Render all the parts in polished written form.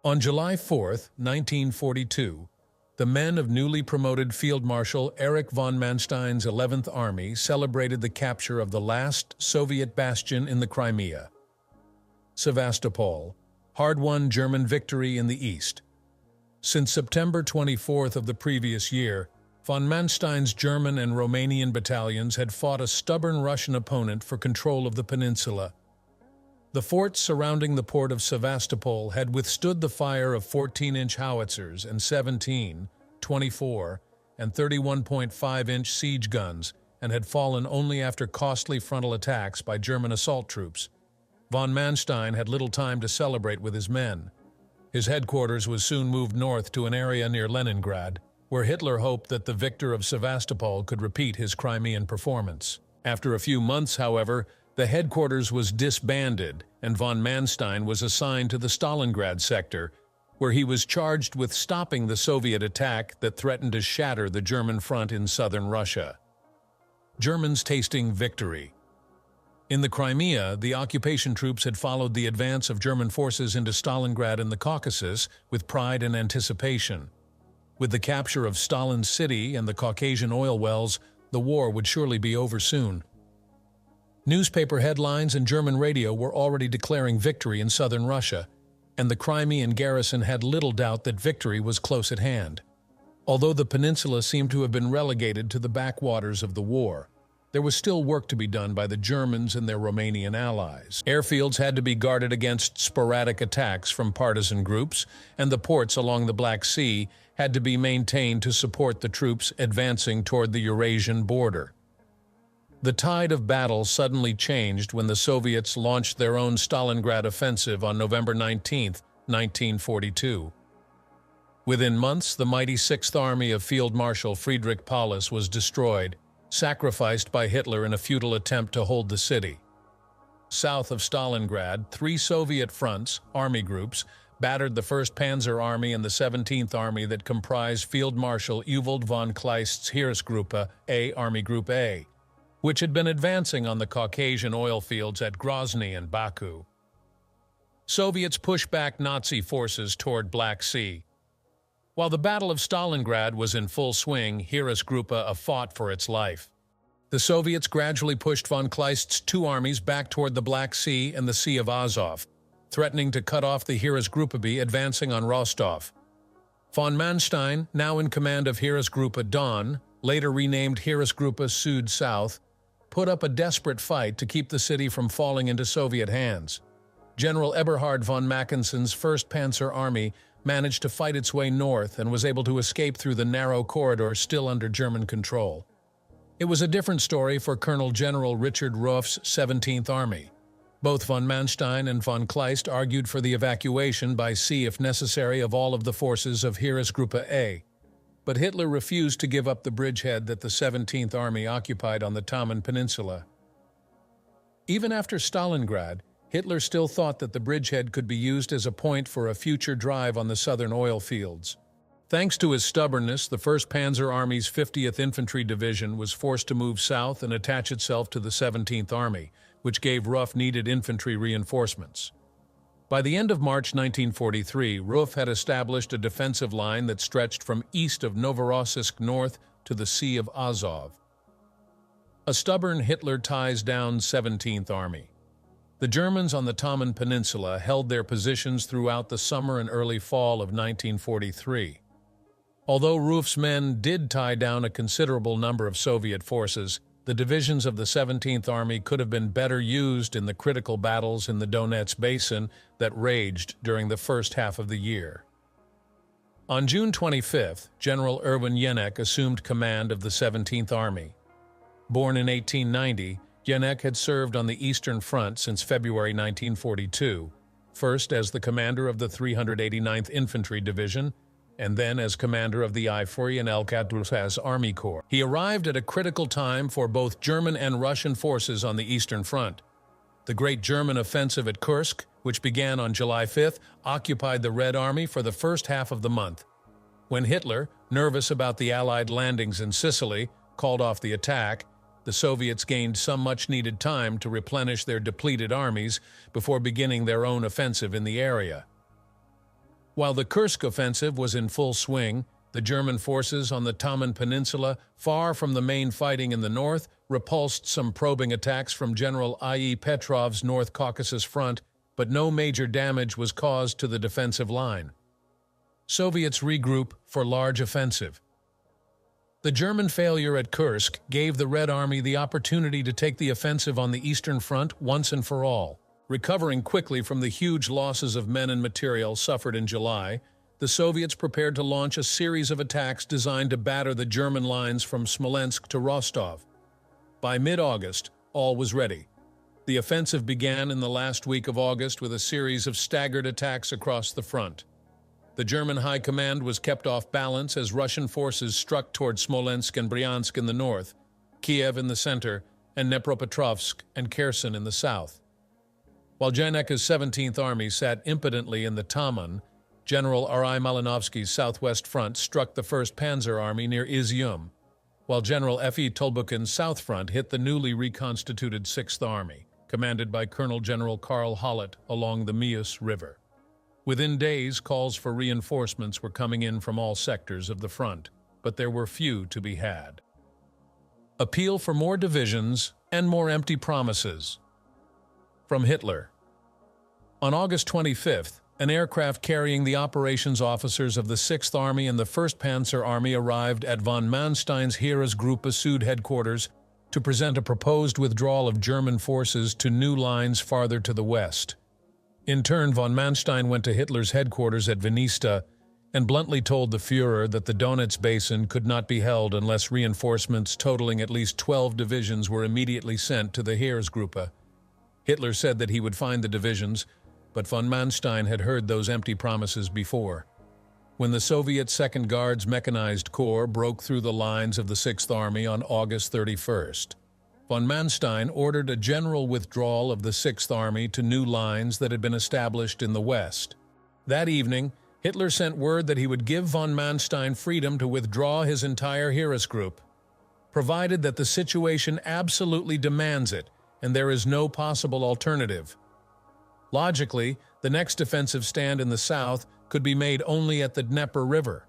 On July 4, 1942, the men of newly promoted Field Marshal Erich von Manstein's 11th Army celebrated the capture of the last Soviet bastion in the Crimea, Sevastopol, hard-won German victory in the east. Since September 24th of the previous year, von Manstein's German and Romanian battalions had fought a stubborn Russian opponent for control of the peninsula. The forts surrounding the port of Sevastopol had withstood the fire of 14-inch howitzers and 17, 24, and 31.5-inch siege guns and had fallen only after costly frontal attacks by German assault troops. Von Manstein had little time to celebrate with his men. His headquarters was soon moved north to an area near Leningrad, where Hitler hoped that the victor of Sevastopol could repeat his Crimean performance. After a few months, however, the headquarters was disbanded, and von Manstein was assigned to the Stalingrad sector, where he was charged with stopping the Soviet attack that threatened to shatter the German front in southern Russia. Germans tasting victory. In the Crimea, the occupation troops had followed the advance of German forces into Stalingrad and the Caucasus with pride and anticipation. With the capture of Stalin's city and the Caucasian oil wells, the war would surely be over soon. Newspaper headlines and German radio were already declaring victory in southern Russia, and the Crimean garrison had little doubt that victory was close at hand. Although the peninsula seemed to have been relegated to the backwaters of the war, there was still work to be done by the Germans and their Romanian allies. Airfields had to be guarded against sporadic attacks from partisan groups, and the ports along the Black Sea had to be maintained to support the troops advancing toward the Eurasian border. The tide of battle suddenly changed when the Soviets launched their own Stalingrad offensive on November 19, 1942. Within months, the mighty Sixth Army of Field Marshal Friedrich Paulus was destroyed, sacrificed by Hitler in a futile attempt to hold the city. South of Stalingrad, 3 Soviet fronts, army groups, battered the 1st Panzer Army and the 17th Army that comprised Field Marshal Ewald von Kleist's Heeresgruppe A, Army Group A, which had been advancing on the Caucasian oil fields at Grozny and Baku. Soviets pushed back Nazi forces toward Black Sea. While the Battle of Stalingrad was in full swing, Heeresgruppe A fought for its life. The Soviets gradually pushed von Kleist's 2 armies back toward the Black Sea and the Sea of Azov, threatening to cut off the Heeresgruppe B advancing on Rostov. Von Manstein, now in command of Heeresgruppe Don, later renamed Heeresgruppe Süd-South, put up a desperate fight to keep the city from falling into Soviet hands. General Eberhard von Mackensen's 1st Panzer Army managed to fight its way north and was able to escape through the narrow corridor still under German control. It was a different story for Colonel General Richard Ruff's 17th Army. Both von Manstein and von Kleist argued for the evacuation by sea if necessary of all of the forces of Heeresgruppe A. But Hitler refused to give up the bridgehead that the 17th Army occupied on the Taman Peninsula. Even after Stalingrad, Hitler still thought that the bridgehead could be used as a point for a future drive on the southern oil fields. Thanks to his stubbornness, the 1st Panzer Army's 50th Infantry Division was forced to move south and attach itself to the 17th Army, which gave Ruff needed infantry reinforcements. By the end of March 1943, Ruff had established a defensive line that stretched from east of Novorossiysk north to the Sea of Azov. A stubborn Hitler ties down 17th Army. The Germans on the Taman Peninsula held their positions throughout the summer and early fall of 1943. Although Ruff's men did tie down a considerable number of Soviet forces, the divisions of the 17th Army could have been better used in the critical battles in the Donetsk Basin that raged during the first half of the year. On June 25th, General Erwin Jenek assumed command of the 17th Army. Born in 1890, Jenek had served on the Eastern Front since February 1942, first as the commander of the 389th Infantry Division, and then as commander of the I-40 and El-Qaddas Army Corps. He arrived at a critical time for both German and Russian forces on the Eastern Front. The Great German Offensive at Kursk, which began on July 5th, occupied the Red Army for the first half of the month. When Hitler, nervous about the Allied landings in Sicily, called off the attack, the Soviets gained some much-needed time to replenish their depleted armies before beginning their own offensive in the area. While the Kursk offensive was in full swing, the German forces on the Taman Peninsula, far from the main fighting in the north, repulsed some probing attacks from General I.E. Petrov's North Caucasus front, but no major damage was caused to the defensive line. Soviets regroup for large offensive. The German failure at Kursk gave the Red Army the opportunity to take the offensive on the Eastern Front once and for all. Recovering quickly from the huge losses of men and material suffered in July, the Soviets prepared to launch a series of attacks designed to batter the German lines from Smolensk to Rostov. By mid-August, all was ready. The offensive began in the last week of August with a series of staggered attacks across the front. The German high command was kept off balance as Russian forces struck toward Smolensk and Bryansk in the north, Kiev in the center, and Dnepropetrovsk and Kherson in the south. While Jaineke's 17th Army sat impotently in the Taman, General R.I. Malinovsky's southwest front struck the 1st Panzer Army near Izium, while General F.E. Tolbukin's south front hit the newly reconstituted 6th Army, commanded by Colonel General Karl Hollet along the Mius River. Within days, calls for reinforcements were coming in from all sectors of the front, but there were few to be had. Appeal for more divisions and more empty promises. From Hitler. On August 25th, an aircraft carrying the operations officers of the 6th Army and the 1st Panzer Army arrived at von Manstein's Heeresgruppe Süd headquarters to present a proposed withdrawal of German forces to new lines farther to the west. In turn, von Manstein went to Hitler's headquarters at Vinnytsia and bluntly told the Führer that the Donets Basin could not be held unless reinforcements totaling at least 12 divisions were immediately sent to the Heeresgruppe. Hitler said that he would find the divisions, but von Manstein had heard those empty promises before. When the Soviet Second Guards Mechanized Corps broke through the lines of the 6th Army on August 31st, von Manstein ordered a general withdrawal of the 6th Army to new lines that had been established in the west. That evening, Hitler sent word that he would give von Manstein freedom to withdraw his entire Heeresgruppe, provided that the situation absolutely demands it and there is no possible alternative. Logically, the next offensive stand in the south could be made only at the Dnieper River.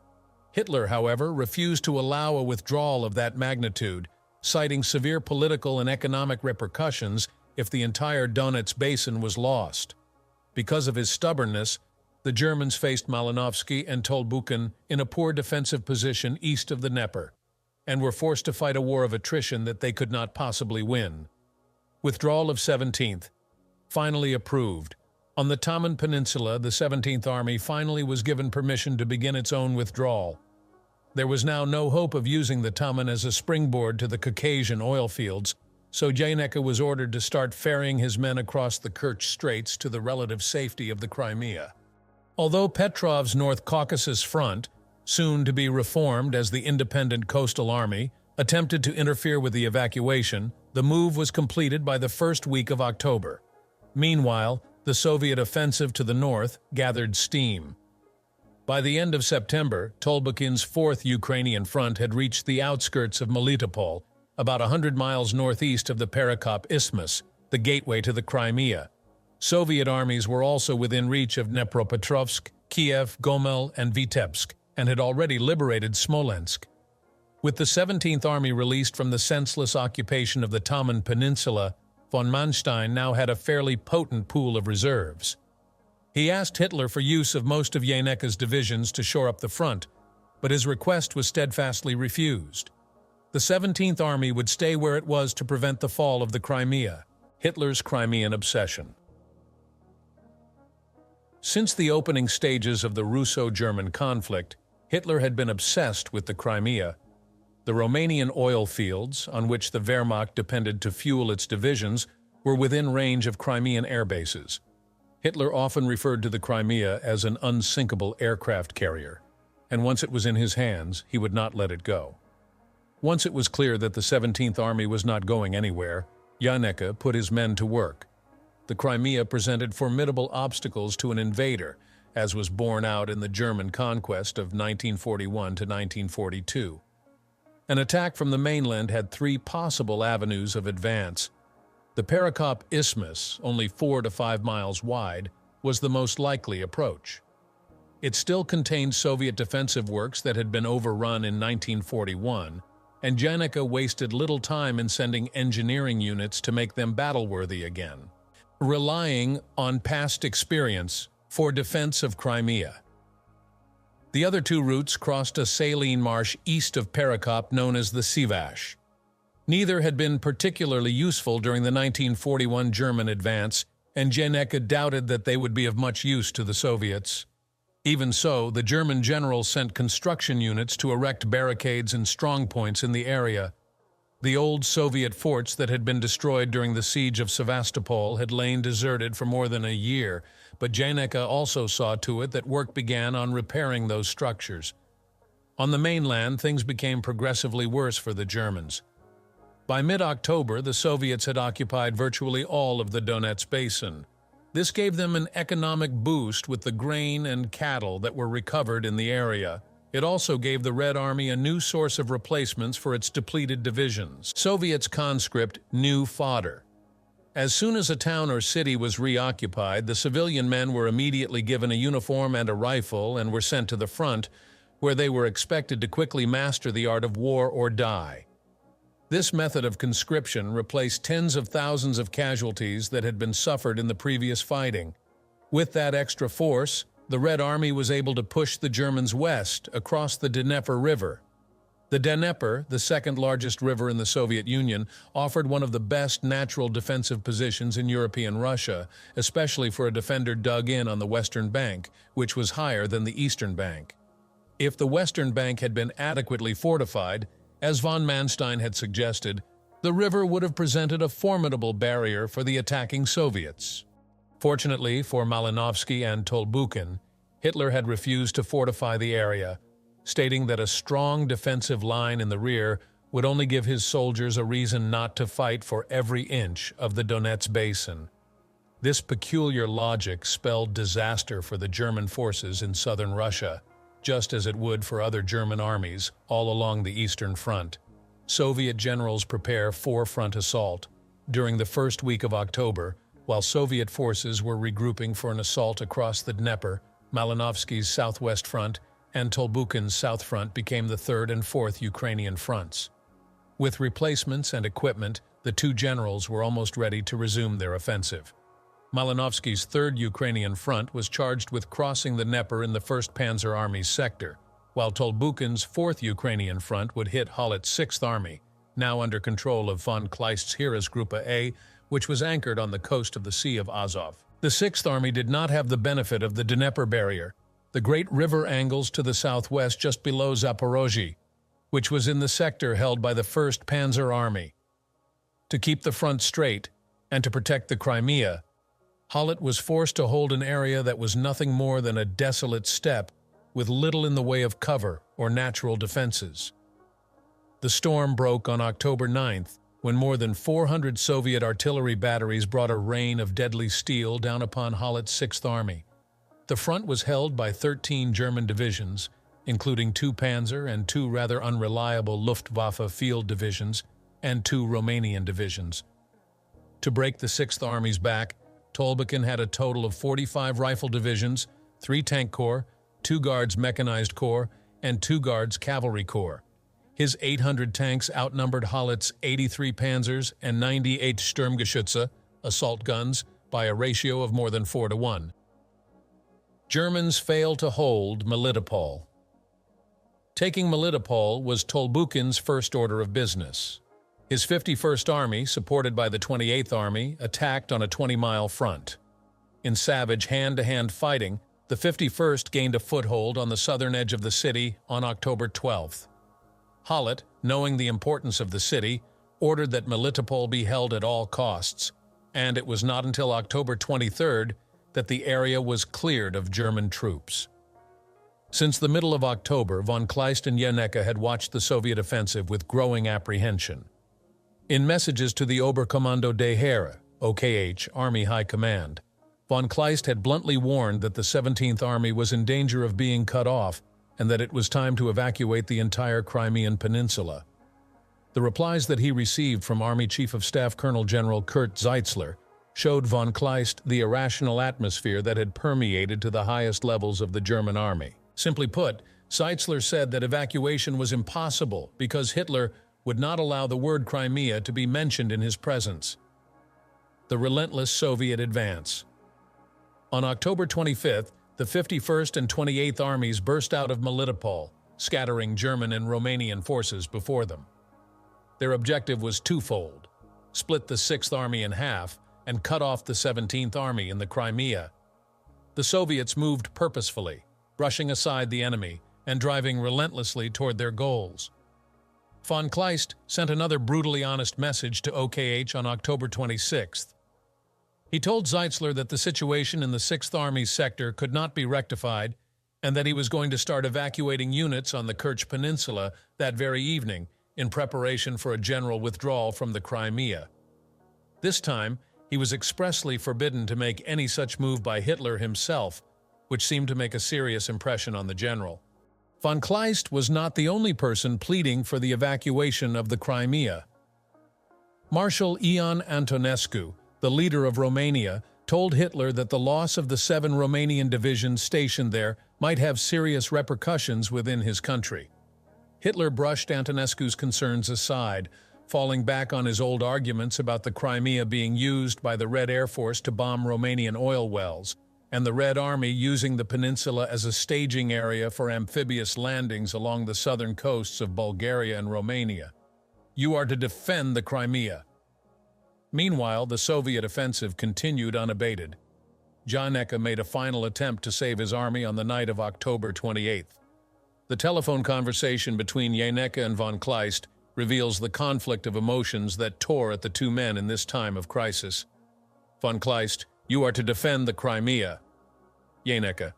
Hitler, however, refused to allow a withdrawal of that magnitude, citing severe political and economic repercussions if the entire Donets Basin was lost. Because of his stubbornness, the Germans faced Malinovsky and Tolbukin in a poor defensive position east of the Dnieper, and were forced to fight a war of attrition that they could not possibly win. Withdrawal of 17th. Finally approved. On the Taman Peninsula, the 17th Army finally was given permission to begin its own withdrawal. There was now no hope of using the Taman as a springboard to the Caucasian oil fields, so Jaineke was ordered to start ferrying his men across the Kerch Straits to the relative safety of the Crimea. Although Petrov's North Caucasus Front, soon to be reformed as the Independent Coastal Army, attempted to interfere with the evacuation, the move was completed by the first week of October. Meanwhile, the Soviet offensive to the north gathered steam. By the end of September, Tolbukin's 4th Ukrainian Front had reached the outskirts of Melitopol, about 100 miles northeast of the Perekop Isthmus, the gateway to the Crimea. Soviet armies were also within reach of Dnepropetrovsk, Kiev, Gomel, and Vitebsk, and had already liberated Smolensk. With the 17th Army released from the senseless occupation of the Taman Peninsula, von Manstein now had a fairly potent pool of reserves. He asked Hitler for use of most of Jaineke's divisions to shore up the front, but his request was steadfastly refused. The 17th Army would stay where it was to prevent the fall of the Crimea, Hitler's Crimean obsession. Since the opening stages of the Russo-German conflict, Hitler had been obsessed with the Crimea. The Romanian oil fields, on which the Wehrmacht depended to fuel its divisions, were within range of Crimean air bases. Hitler often referred to the Crimea as an unsinkable aircraft carrier, and once it was in his hands, he would not let it go. Once it was clear that the 17th Army was not going anywhere, Jaineke put his men to work. The Crimea presented formidable obstacles to an invader, as was borne out in the German conquest of 1941 to 1942. An attack from the mainland had 3 possible avenues of advance. The Perekop Isthmus, only 4 to 5 miles wide, was the most likely approach. It still contained Soviet defensive works that had been overrun in 1941, and Janica wasted little time in sending engineering units to make them battle-worthy again, relying on past experience for defense of Crimea. The other two routes crossed a saline marsh east of Perekop known as the Sivash. Neither had been particularly useful during the 1941 German advance, and Janica doubted that they would be of much use to the Soviets. Even so, the German general sent construction units to erect barricades and strongpoints in the area. The old Soviet forts that had been destroyed during the siege of Sevastopol had lain deserted for more than a year, but Janica also saw to it that work began on repairing those structures. On the mainland, things became progressively worse for the Germans. By mid-October, the Soviets had occupied virtually all of the Donetsk basin. This gave them an economic boost with the grain and cattle that were recovered in the area. It also gave the Red Army a new source of replacements for its depleted divisions. Soviets conscript new fodder. As soon as a town or city was reoccupied, the civilian men were immediately given a uniform and a rifle and were sent to the front, where they were expected to quickly master the art of war or die. This method of conscription replaced tens of thousands of casualties that had been suffered in the previous fighting. With that extra force, the Red Army was able to push the Germans west across the Dnieper River. The Dnieper, the second largest river in the Soviet Union, offered one of the best natural defensive positions in European Russia, especially for a defender dug in on the western bank, which was higher than the eastern bank. If the western bank had been adequately fortified, as von Manstein had suggested, the river would have presented a formidable barrier for the attacking Soviets. Fortunately for Malinovsky and Tolbukin, Hitler had refused to fortify the area, stating that a strong defensive line in the rear would only give his soldiers a reason not to fight for every inch of the Donetsk basin. This peculiar logic spelled disaster for the German forces in southern Russia, just as it would for other German armies all along the Eastern Front. Soviet generals prepare four-front assault. During the first week of October, while Soviet forces were regrouping for an assault across the Dnieper, Malinovsky's southwest front and Tolbukin's south front became the third and fourth Ukrainian fronts. With replacements and equipment, the two generals were almost ready to resume their offensive. Malinovsky's third Ukrainian front was charged with crossing the Dnieper in the 1st Panzer Army's sector, while Tolbukin's 4th Ukrainian front would hit Hollett's 6th Army, now under control of von Kleist's Heeresgruppe A, which was anchored on the coast of the Sea of Azov. The 6th Army did not have the benefit of the Dnieper barrier, the great river angles to the southwest just below Zaporozhye, which was in the sector held by the 1st Panzer Army. To keep the front straight and to protect the Crimea, Hollett was forced to hold an area that was nothing more than a desolate steppe with little in the way of cover or natural defenses. The storm broke on October 9th, when more than 400 Soviet artillery batteries brought a rain of deadly steel down upon Hollett's 6th Army. The front was held by 13 German divisions, including 2 Panzer and 2 rather unreliable Luftwaffe field divisions and 2 Romanian divisions. To break the 6th Army's back, Tolbukin had a total of 45 rifle divisions, 3 tank corps, 2 Guards mechanized corps, and 2 Guards cavalry corps. His 800 tanks outnumbered Hollett's 83 Panzers and 98 Sturmgeschütze, assault guns, by a ratio of more than 4-to-1. Germans failed to hold Melitopol. Taking Melitopol was Tolbukin's first order of business. His 51st Army, supported by the 28th Army, attacked on a 20-mile front. In savage hand-to-hand fighting, the 51st gained a foothold on the southern edge of the city on October 12th. Hollett, knowing the importance of the city, ordered that Melitopol be held at all costs, and it was not until October 23rd that the area was cleared of German troops. Since the middle of October, von Kleist and Janica had watched the Soviet offensive with growing apprehension. In messages to the Oberkommando des Heere, OKH, Army High Command, von Kleist had bluntly warned that the 17th Army was in danger of being cut off and that it was time to evacuate the entire Crimean Peninsula. The replies that he received from Army Chief of Staff Colonel General Kurt Zeitzler showed von Kleist the irrational atmosphere that had permeated to the highest levels of the German army. Simply put, Zeitzler said that evacuation was impossible because Hitler would not allow the word Crimea to be mentioned in his presence. The relentless Soviet advance. On October 25th, the 51st and 28th Armies burst out of Melitopol, scattering German and Romanian forces before them. Their objective was twofold: split the 6th Army in half and cut off the 17th Army in the Crimea. The Soviets moved purposefully, brushing aside the enemy and driving relentlessly toward their goals. Von Kleist sent another brutally honest message to OKH on October 26th. He told Zeitzler that the situation in the 6th Army's sector could not be rectified and that he was going to start evacuating units on the Kerch Peninsula that very evening in preparation for a general withdrawal from the Crimea. This time, he was expressly forbidden to make any such move by Hitler himself, which seemed to make a serious impression on the general. Von Kleist was not the only person pleading for the evacuation of the Crimea. Marshal Ion Antonescu, the leader of Romania, told Hitler that the loss of the 7 Romanian divisions stationed there might have serious repercussions within his country. Hitler brushed Antonescu's concerns aside, falling back on his old arguments about the Crimea being used by the Red Air Force to bomb Romanian oil wells, and the Red Army using the peninsula as a staging area for amphibious landings along the southern coasts of Bulgaria and Romania. You are to defend the Crimea. Meanwhile, the Soviet offensive continued unabated. Dnieper made a final attempt to save his army on the night of October 28th. The telephone conversation between Dnieper and von Kleist reveals the conflict of emotions that tore at the two men in this time of crisis. Von Kleist, you are to defend the Crimea. Dnieper,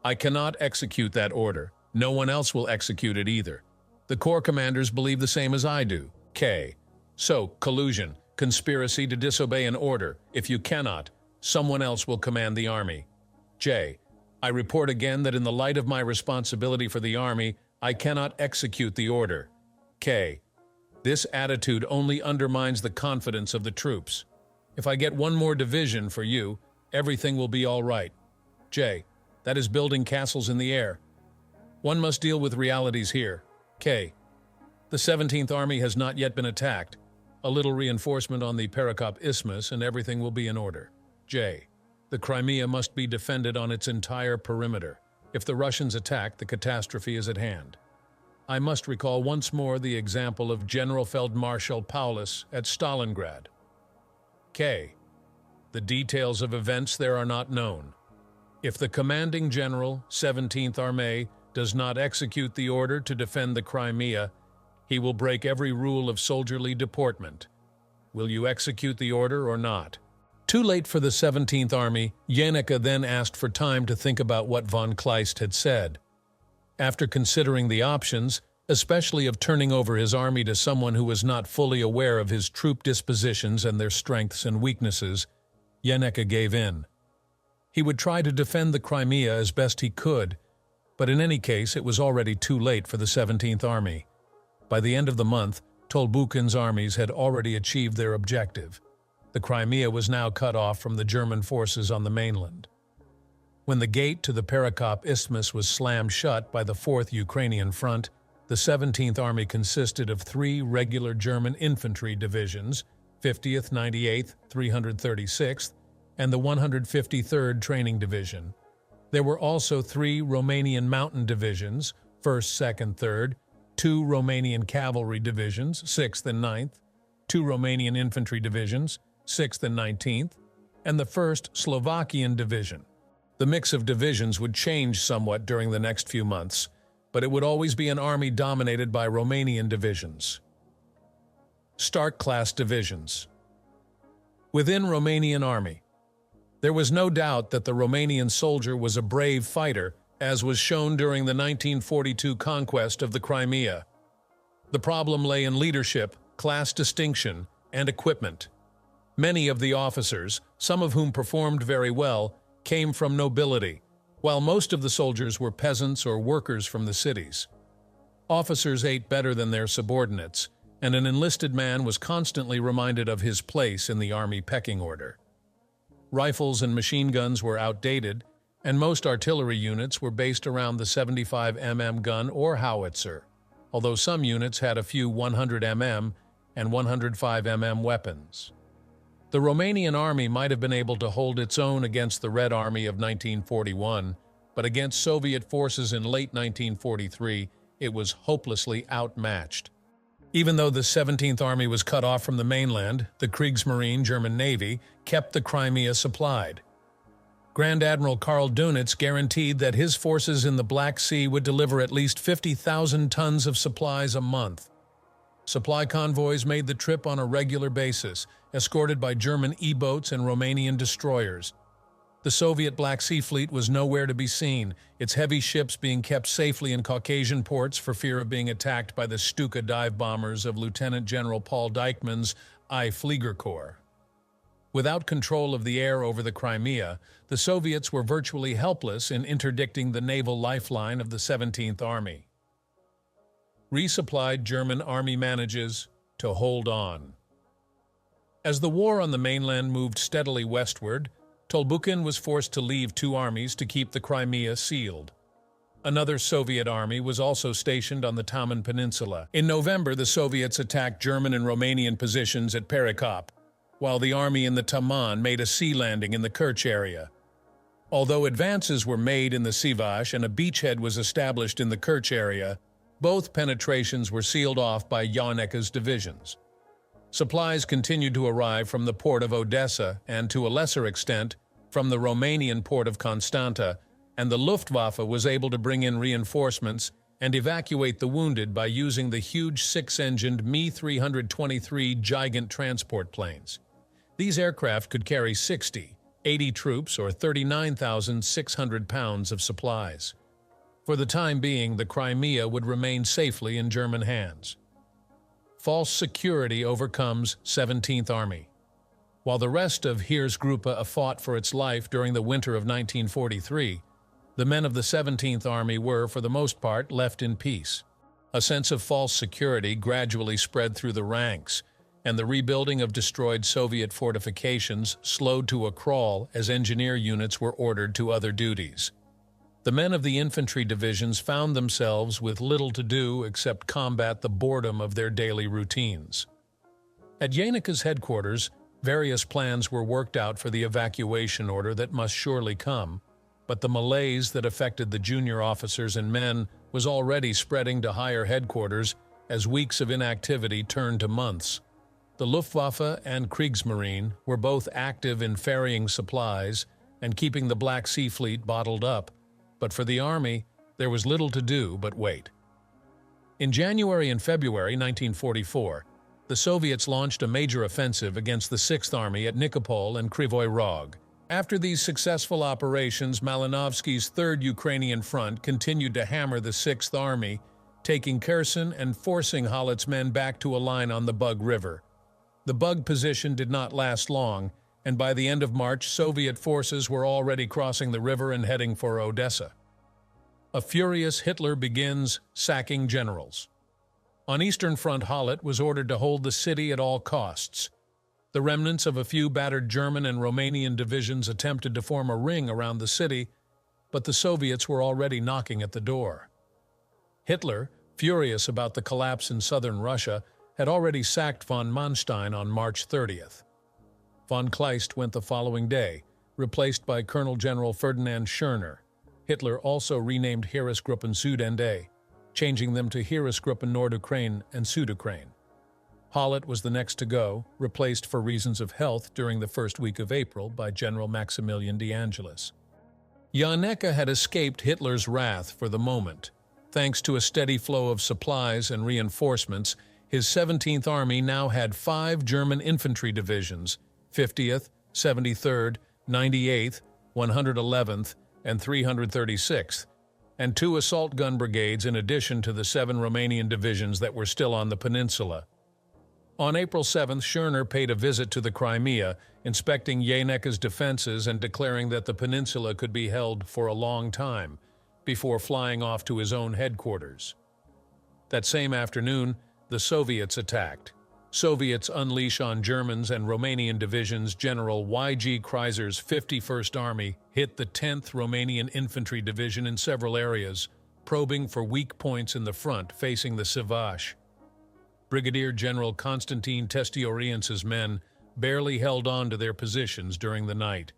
I cannot execute that order. No one else will execute it either. The corps commanders believe the same as I do. K. So, collusion, conspiracy to disobey an order. If you cannot, someone else will command the army. J. I report again that in the light of my responsibility for the army, I cannot execute the order. K. This attitude only undermines the confidence of the troops. If I get one more division for you, everything will be all right. J. That is building castles in the air. One must deal with realities here. K. The 17th Army has not yet been attacked. A little reinforcement on the Perekop Isthmus and everything will be in order. J. The Crimea must be defended on its entire perimeter. If the Russians attack, the catastrophe is at hand. I must recall once more the example of General Feldmarschall Paulus at Stalingrad. K. The details of events there are not known. If the commanding general, 17th Armée, does not execute the order to defend the Crimea, he will break every rule of soldierly deportment. Will you execute the order or not? Too late for the 17th Army, Dnieper then asked for time to think about what von Kleist had said. After considering the options, especially of turning over his army to someone who was not fully aware of his troop dispositions and their strengths and weaknesses, Dnieper gave in. He would try to defend the Crimea as best he could, but in any case it was already too late for the 17th Army. By the end of the month, Tolbuchin's armies had already achieved their objective. The Crimea was now cut off from the German forces on the mainland. When the gate to the Perekop Isthmus was slammed shut by the 4th Ukrainian Front, the 17th Army consisted of 3 regular German infantry divisions, 50th, 98th, 336th, and the 153rd Training Division. There were also 3 Romanian mountain divisions, 1st, 2nd, 3rd, 2 Romanian cavalry divisions, 6th and 9th, 2 Romanian infantry divisions, 6th and 19th, and the 1st Slovakian Division. The mix of divisions would change somewhat during the next few months, but it would always be an army dominated by Romanian divisions. Stark-class divisions. Within Romanian army, there was no doubt that the Romanian soldier was a brave fighter, as was shown during the 1942 conquest of the Crimea. The problem lay in leadership, class distinction, and equipment. Many of the officers, some of whom performed very well, came from nobility, while most of the soldiers were peasants or workers from the cities. Officers ate better than their subordinates, and an enlisted man was constantly reminded of his place in the army pecking order. Rifles and machine guns were outdated, and most artillery units were based around the 75 mm gun or howitzer, although some units had a few 100 mm and 105 mm weapons. The Romanian army might have been able to hold its own against the Red Army of 1941, but against Soviet forces in late 1943, it was hopelessly outmatched. Even though the 17th Army was cut off from the mainland, the Kriegsmarine German Navy kept the Crimea supplied. Grand Admiral Karl Dönitz guaranteed that his forces in the Black Sea would deliver at least 50,000 tons of supplies a month. Supply convoys made the trip on a regular basis, escorted by German E-boats and Romanian destroyers. The Soviet Black Sea Fleet was nowhere to be seen, its heavy ships being kept safely in Caucasian ports for fear of being attacked by the Stuka dive bombers of Lieutenant General Paul Deichmann's I Fliegerkorps. Without control of the air over the Crimea, the Soviets were virtually helpless in interdicting the naval lifeline of the 17th Army. Resupplied German Army manages to hold on. As the war on the mainland moved steadily westward, Tolbukin was forced to leave two armies to keep the Crimea sealed. Another Soviet army was also stationed on the Taman Peninsula. In November, the Soviets attacked German and Romanian positions at Pericop, while the army in the Taman made a sea landing in the Kerch area. Although advances were made in the Sivash and a beachhead was established in the Kerch area, both penetrations were sealed off by Janeka's divisions. Supplies continued to arrive from the port of Odessa and, to a lesser extent, from the Romanian port of Constanta, and the Luftwaffe was able to bring in reinforcements and evacuate the wounded by using the huge six-engined Me-323 Gigant transport planes. These aircraft could carry 80 troops or 39,600 pounds of supplies. For the time being, the Crimea would remain safely in German hands. False security overcomes 17th Army. While the rest of Heeresgruppe fought for its life during the winter of 1943, the men of the 17th Army were, for the most part, left in peace. A sense of false security gradually spread through the ranks, and the rebuilding of destroyed Soviet fortifications slowed to a crawl as engineer units were ordered to other duties. The men of the infantry divisions found themselves with little to do except combat the boredom of their daily routines. At Janeka's headquarters, various plans were worked out for the evacuation order that must surely come, but the malaise that affected the junior officers and men was already spreading to higher headquarters as weeks of inactivity turned to months. The Luftwaffe and Kriegsmarine were both active in ferrying supplies and keeping the Black Sea Fleet bottled up, but for the Army, there was little to do but wait. In January and February 1944, the Soviets launched a major offensive against the 6th Army at Nikopol and Kryvyi Rog. After these successful operations, Malinovsky's 3rd Ukrainian Front continued to hammer the 6th Army, taking Kherson and forcing Hollett's men back to a line on the Bug River. The Bug position did not last long, and by the end of March, Soviet forces were already crossing the river and heading for Odessa. A furious Hitler begins sacking generals. On Eastern Front, Hollett was ordered to hold the city at all costs. The remnants of a few battered German and Romanian divisions attempted to form a ring around the city, but the Soviets were already knocking at the door. Hitler, furious about the collapse in southern Russia, had already sacked von Manstein on March 30th. Von Kleist went the following day, replaced by Colonel General Ferdinand Schörner. Hitler also renamed Heeresgruppen Südende, changing them to Heeresgruppen Nordukraine and Südukraine. Hollett was the next to go, replaced for reasons of health during the first week of April by General Maximilian de Angelis. Janeka had escaped Hitler's wrath for the moment. Thanks to a steady flow of supplies and reinforcements, his 17th Army now had 5 German infantry divisions, 50th, 73rd, 98th, 111th, and 336th, and 2 assault gun brigades in addition to the 7 Romanian divisions that were still on the peninsula. On April 7th, Schörner paid a visit to the Crimea, inspecting Janeka's defenses and declaring that the peninsula could be held for a long time, before flying off to his own headquarters. That same afternoon, the Soviets attacked. Soviets unleash on Germans and Romanian divisions. General Y.G. Kreiser's 51st Army hit the 10th Romanian Infantry Division in several areas, probing for weak points in the front facing the Sevastopol. Brigadier General Constantine Testiorients's men barely held on to their positions during the night.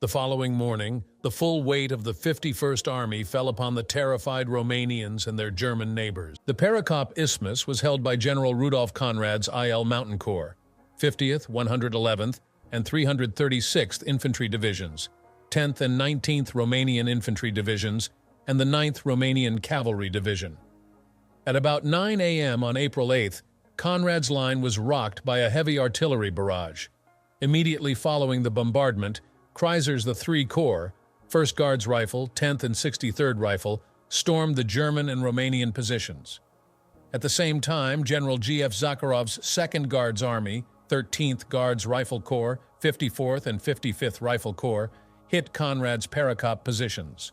The following morning, the full weight of the 51st Army fell upon the terrified Romanians and their German neighbors. The Perekop Isthmus was held by General Rudolf Conrad's IL Mountain Corps, 50th, 111th, and 336th Infantry Divisions, 10th and 19th Romanian Infantry Divisions, and the 9th Romanian Cavalry Division. At about 9 a.m. on April 8th, Conrad's line was rocked by a heavy artillery barrage. Immediately following the bombardment, Kreiser's the 3 Corps, 1st Guards Rifle, 10th and 63rd Rifle, stormed the German and Romanian positions. At the same time, General G.F. Zakharov's 2nd Guards Army, 13th Guards Rifle Corps, 54th and 55th Rifle Corps, hit Conrad's Perekop positions.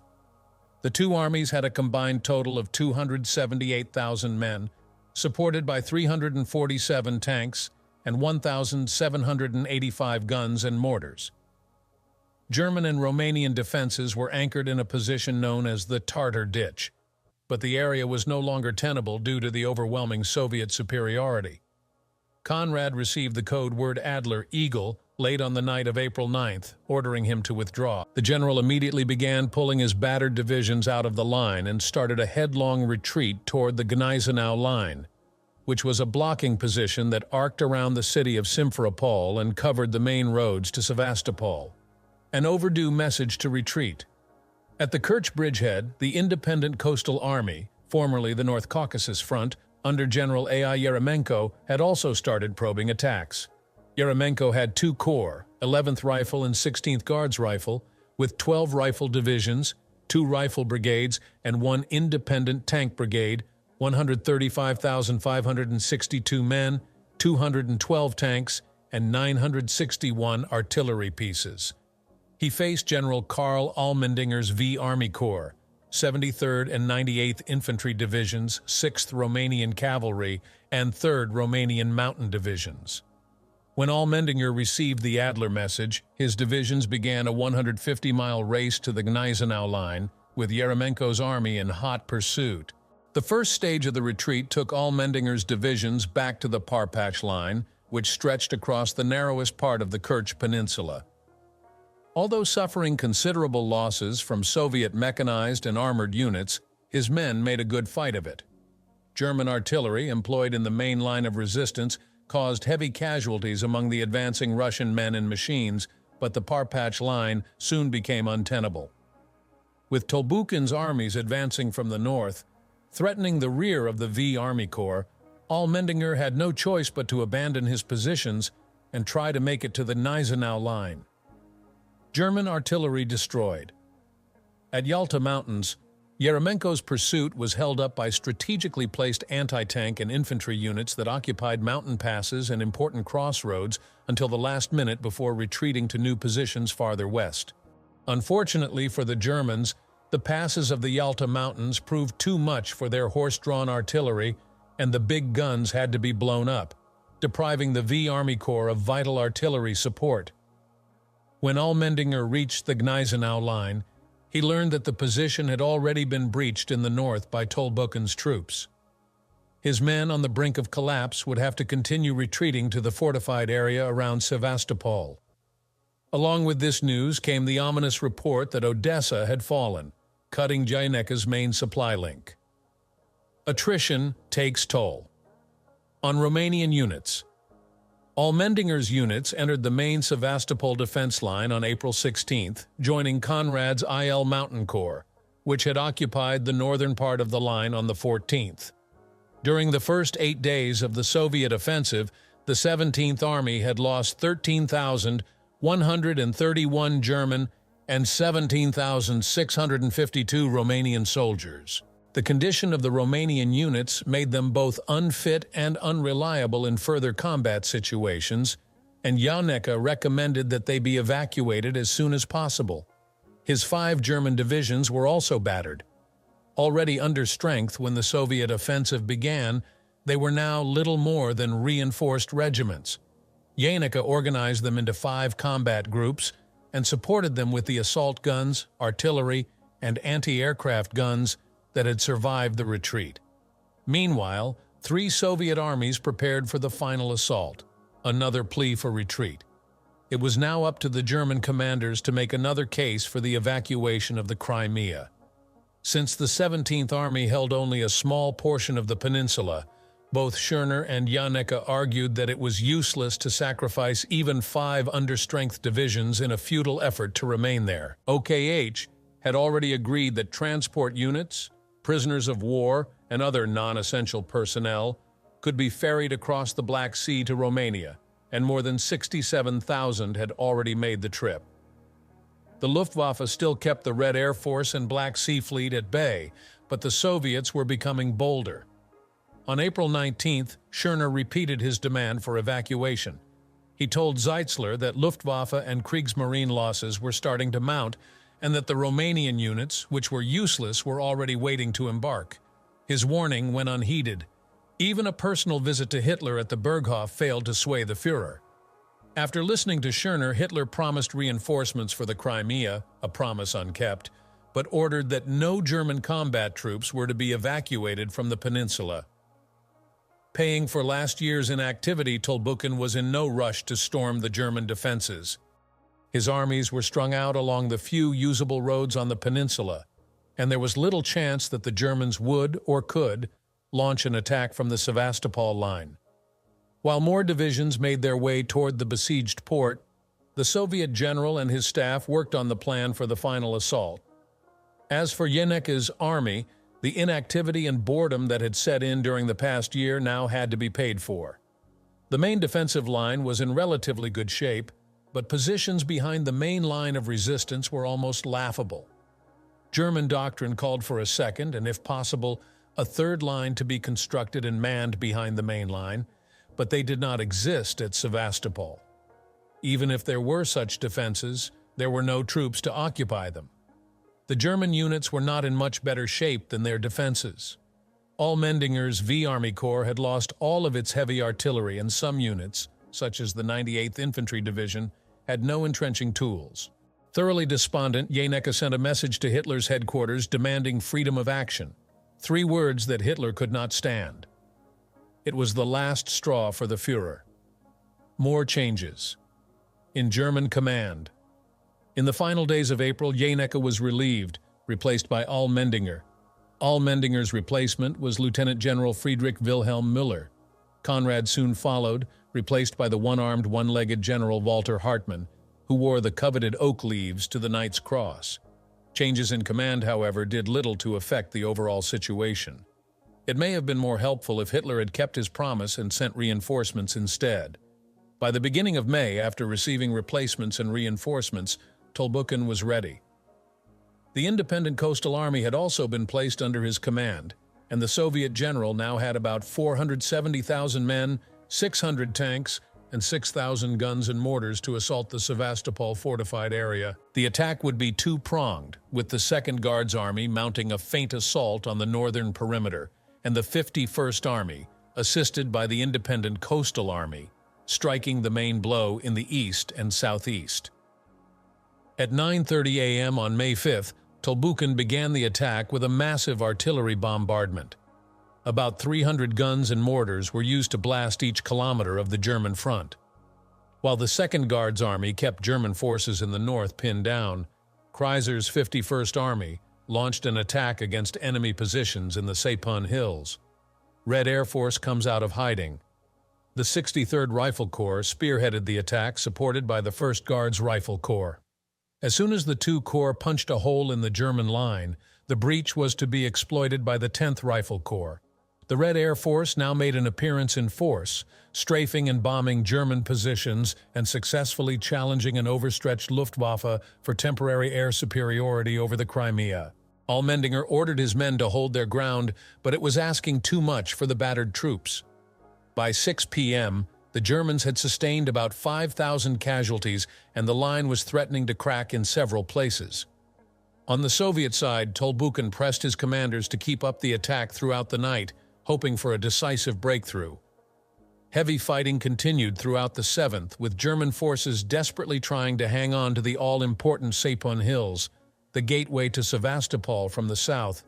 The two armies had a combined total of 278,000 men, supported by 347 tanks and 1,785 guns and mortars. German and Romanian defenses were anchored in a position known as the Tartar Ditch, but the area was no longer tenable due to the overwhelming Soviet superiority. Conrad received the code word Adler Eagle late on the night of April 9th, ordering him to withdraw. The general immediately began pulling his battered divisions out of the line and started a headlong retreat toward the Gneisenau line, which was a blocking position that arced around the city of Simferopol and covered the main roads to Sevastopol. An overdue message to retreat. At the Kerch bridgehead, the Independent Coastal Army, formerly the North Caucasus Front, under General A.I. Yeremenko, had also started probing attacks. Yeremenko had 2 corps, 11th Rifle and 16th Guards Rifle, with 12 rifle divisions, 2 rifle brigades, and 1 independent tank brigade, 135,562 men, 212 tanks, and 961 artillery pieces. He faced General Karl Allmendinger's V Army Corps, 73rd and 98th Infantry Divisions, 6th Romanian Cavalry, and 3rd Romanian Mountain Divisions. When Allmendinger received the Adler message, his divisions began a 150-mile race to the Gneisenau line, with Yeremenko's army in hot pursuit. The first stage of the retreat took Allmendinger's divisions back to the Parpach line, which stretched across the narrowest part of the Kerch Peninsula. Although suffering considerable losses from Soviet mechanized and armored units, his men made a good fight of it. German artillery employed in the main line of resistance caused heavy casualties among the advancing Russian men and machines, but the Parpach line soon became untenable. With Tolbukin's armies advancing from the north, threatening the rear of the V Army Corps, Allmendinger had no choice but to abandon his positions and try to make it to the Gneisenau line. German artillery destroyed. At Yalta Mountains, Yeremenko's pursuit was held up by strategically placed anti-tank and infantry units that occupied mountain passes and important crossroads until the last minute before retreating to new positions farther west. Unfortunately for the Germans, the passes of the Yalta Mountains proved too much for their horse-drawn artillery, and the big guns had to be blown up, depriving the V Army Corps of vital artillery support. When Allmendinger reached the Gneisenau line, he learned that the position had already been breached in the north by Tolbukin's troops. His men on the brink of collapse would have to continue retreating to the fortified area around Sevastopol. Along with this news came the ominous report that Odessa had fallen, cutting Jyneka's main supply link. Attrition takes toll. On Romanian units, Allmendinger's units entered the main Sevastopol defense line on April 16th, joining Conrad's IL Mountain Corps, which had occupied the northern part of the line on the 14th. During the first 8 days of the Soviet offensive, the 17th Army had lost 13,131 German and 17,652 Romanian soldiers. The condition of the Romanian units made them both unfit and unreliable in further combat situations, and Jyneka recommended that they be evacuated as soon as possible. His 5 German divisions were also battered. Already under strength when the Soviet offensive began, They were now little more than reinforced regiments. Jaenicke organized them into 5 combat groups and supported them with the assault guns, artillery, and anti-aircraft guns that had survived the retreat. Meanwhile, 3 Soviet armies prepared for the final assault, another plea for retreat. It was now up to the German commanders to make another case for the evacuation of the Crimea. Since the 17th Army held only a small portion of the peninsula, both Schörner and Jaenicke argued that it was useless to sacrifice even 5 understrength divisions in a futile effort to remain there. OKH had already agreed that transport units, prisoners of war, and other non-essential personnel could be ferried across the Black Sea to Romania, and more than 67,000 had already made the trip. The Luftwaffe still kept the Red Air Force and Black Sea Fleet at bay, but the Soviets were becoming bolder. On April 19th, Schörner repeated his demand for evacuation. He told Zeitzler that Luftwaffe and Kriegsmarine losses were starting to mount and that the Romanian units, which were useless, were already waiting to embark. His warning went unheeded. Even a personal visit to Hitler at the Berghof failed to sway the Führer. After listening to Schörner, Hitler promised reinforcements for the Crimea, a promise unkept, but ordered that no German combat troops were to be evacuated from the peninsula. Paying for last year's inactivity, Tolbukin was in no rush to storm the German defenses. His armies were strung out along the few usable roads on the peninsula, and there was little chance that the Germans would or could launch an attack from the Sevastopol line. While more divisions made their way toward the besieged port, the Soviet general and his staff worked on the plan for the final assault. As for Jaenicke's army, the inactivity and boredom that had set in during the past year now had to be paid for. The main defensive line was in relatively good shape, but positions behind the main line of resistance were almost laughable. German doctrine called for a second, and if possible, a third line to be constructed and manned behind the main line, but they did not exist at Sevastopol. Even if there were such defenses, there were no troops to occupy them. The German units were not in much better shape than their defenses. Allmendinger's V Army Corps had lost all of its heavy artillery, and some units, such as the 98th Infantry Division, had no entrenching tools. Thoroughly despondent, Jaenicke sent a message to Hitler's headquarters demanding freedom of action, 3 words that Hitler could not stand. It was the last straw for the Führer. More changes. In German command. In the final days of April, Jaenicke was relieved, replaced by Allmendinger. Allmendinger's replacement was Lieutenant General Friedrich Wilhelm Müller. Conrad soon followed, replaced by the one-armed, one-legged General Walter Hartmann, who wore the coveted oak leaves to the Knight's Cross. Changes in command, however, did little to affect the overall situation. It may have been more helpful if Hitler had kept his promise and sent reinforcements instead. By the beginning of May, after receiving replacements and reinforcements, Tolbukin was ready. The independent Coastal Army had also been placed under his command, and the Soviet general now had about 470,000 men, 600 tanks, and 6,000 guns and mortars to assault the Sevastopol fortified area. The attack would be 2-pronged, with the 2nd Guards Army mounting a feint assault on the northern perimeter, and the 51st Army, assisted by the independent Coastal Army, striking the main blow in the east and southeast. At 9:30 a.m. on May 5th, Tolbukin began the attack with a massive artillery bombardment. About 300 guns and mortars were used to blast each kilometer of the German front. While the 2nd Guards Army kept German forces in the north pinned down, Kreiser's 51st Army launched an attack against enemy positions in the Sepun Hills. Red Air Force comes out of hiding. The 63rd Rifle Corps spearheaded the attack, supported by the 1st Guards Rifle Corps. As soon as the 2 corps punched a hole in the German line, the breach was to be exploited by the 10th Rifle Corps. The Red Air Force now made an appearance in force, strafing and bombing German positions and successfully challenging an overstretched Luftwaffe for temporary air superiority over the Crimea. Allmendinger ordered his men to hold their ground, but it was asking too much for the battered troops. By 6 p.m., the Germans had sustained about 5,000 casualties, and the line was threatening to crack in several places. On the Soviet side, Tolbukin pressed his commanders to keep up the attack throughout the night, hoping for a decisive breakthrough. Heavy fighting continued throughout the 7th, with German forces desperately trying to hang on to the all-important Sapun Hills, the gateway to Sevastopol from the south.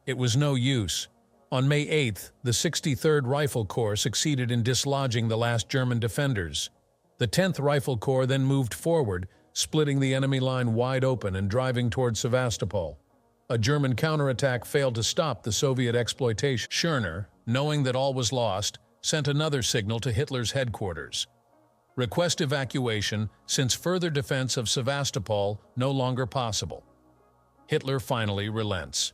It was no use. On May 8th, the 63rd Rifle Corps succeeded in dislodging the last German defenders. The 10th Rifle Corps then moved forward, splitting the enemy line wide open and driving towards Sevastopol. A German counterattack failed to stop the Soviet exploitation. Schörner, knowing that all was lost, sent another signal to Hitler's headquarters. Request evacuation, since further defense of Sevastopol no longer possible. Hitler finally relents.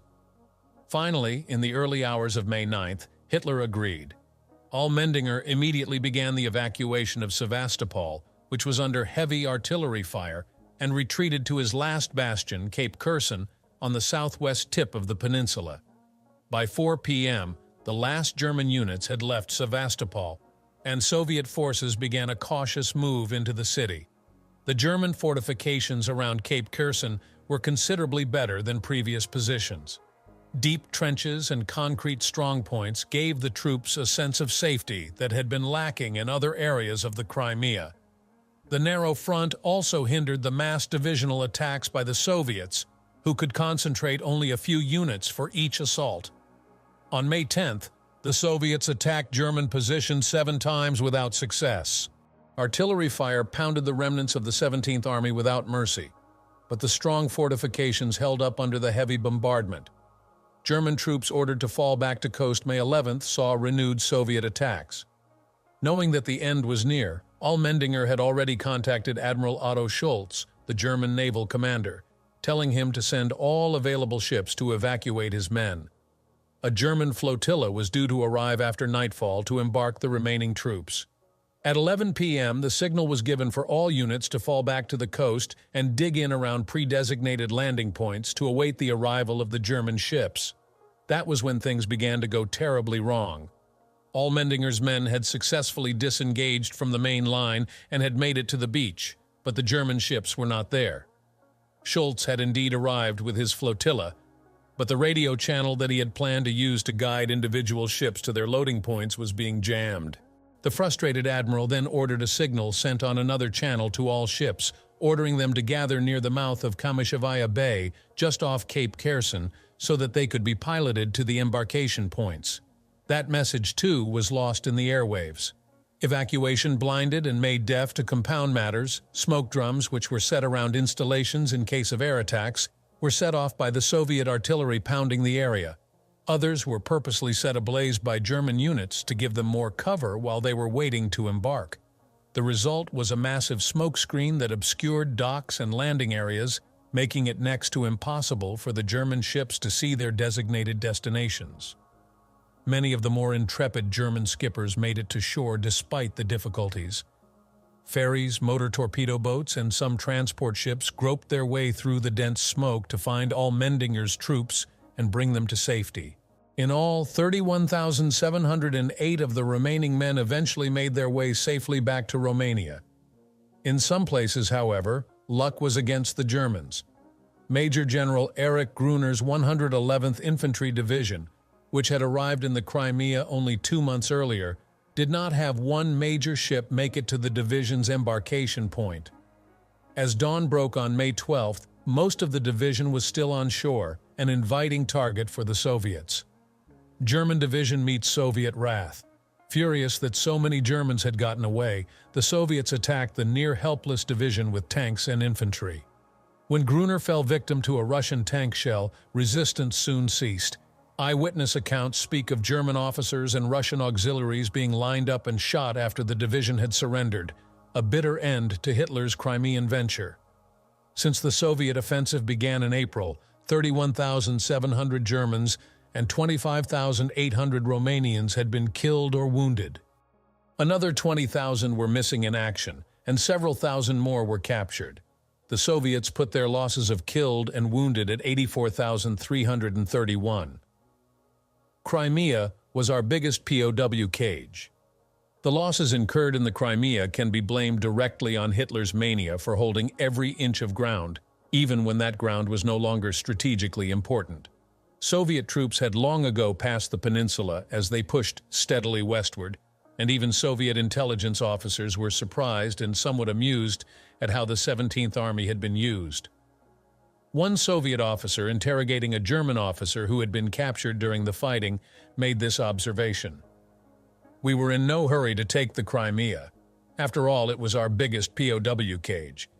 Finally, in the early hours of May 9th, Hitler agreed. Allmendinger immediately began the evacuation of Sevastopol, which was under heavy artillery fire, and retreated to his last bastion, Cape Kherson, on the southwest tip of the peninsula. By 4 p.m., the last German units had left Sevastopol, and Soviet forces began a cautious move into the city. The German fortifications around Cape Kherson were considerably better than previous positions. Deep trenches and concrete strongpoints gave the troops a sense of safety that had been lacking in other areas of the Crimea. The narrow front also hindered the mass divisional attacks by the Soviets, who could concentrate only a few units for each assault. On May 10th, the Soviets attacked German positions 7 times without success. Artillery fire pounded the remnants of the 17th Army without mercy, but the strong fortifications held up under the heavy bombardment. German troops ordered to fall back to coast May 11th saw renewed Soviet attacks. Knowing that the end was near, Allmendinger had already contacted Admiral Otto Schultz, the German naval commander, telling him to send all available ships to evacuate his men. A German flotilla was due to arrive after nightfall to embark the remaining troops. At 11 p.m., the signal was given for all units to fall back to the coast and dig in around pre-designated landing points to await the arrival of the German ships. That was when things began to go terribly wrong. Allmendinger's men had successfully disengaged from the main line and had made it to the beach, but the German ships were not there. Schultz had indeed arrived with his flotilla, but the radio channel that he had planned to use to guide individual ships to their loading points was being jammed. The frustrated admiral then ordered a signal sent on another channel to all ships, ordering them to gather near the mouth of Kamyshavaya Bay, just off Cape Kherson, so that they could be piloted to the embarkation points. That message, too, was lost in the airwaves. Evacuation blinded and made deaf to compound matters. Smoke drums, which were set around installations in case of air attacks, were set off by the Soviet artillery pounding the area. Others were purposely set ablaze by German units to give them more cover while they were waiting to embark. The result was a massive smoke screen that obscured docks and landing areas, making it next to impossible for the German ships to see their designated destinations. Many of the more intrepid German skippers made it to shore despite the difficulties. Ferries, motor torpedo boats, and some transport ships groped their way through the dense smoke to find Allmendinger's troops and bring them to safety. In all, 31,708 of the remaining men eventually made their way safely back to Romania. In some places, however, luck was against the Germans. Major General Erich Gruner's 111th Infantry Division, which had arrived in the Crimea only 2 months earlier, did not have one major ship make it to the division's embarkation point. As dawn broke on May 12th, most of the division was still on shore, an inviting target for the Soviets. German division meets Soviet wrath. Furious that so many Germans had gotten away, the Soviets attacked the near-helpless division with tanks and infantry. When Gruner fell victim to a Russian tank shell, resistance soon ceased. Eyewitness accounts speak of German officers and Russian auxiliaries being lined up and shot after the division had surrendered, a bitter end to Hitler's Crimean venture. Since the Soviet offensive began in April, 31,700 Germans and 25,800 Romanians had been killed or wounded. Another 20,000 were missing in action, and several thousand more were captured. The Soviets put their losses of killed and wounded at 84,331. Crimea was our biggest POW cage. The losses incurred in the Crimea can be blamed directly on Hitler's mania for holding every inch of ground, even when that ground was no longer strategically important. Soviet troops had long ago passed the peninsula as they pushed steadily westward, and even Soviet intelligence officers were surprised and somewhat amused at how the 17th Army had been used. One Soviet officer interrogating a German officer who had been captured during the fighting made this observation. "We were in no hurry to take the Crimea. After all, it was our biggest POW cage.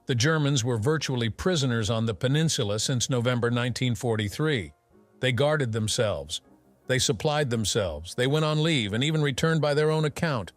The Germans were virtually prisoners on the peninsula since November 1943. They guarded themselves. They supplied themselves. They went on leave and even returned by their own account.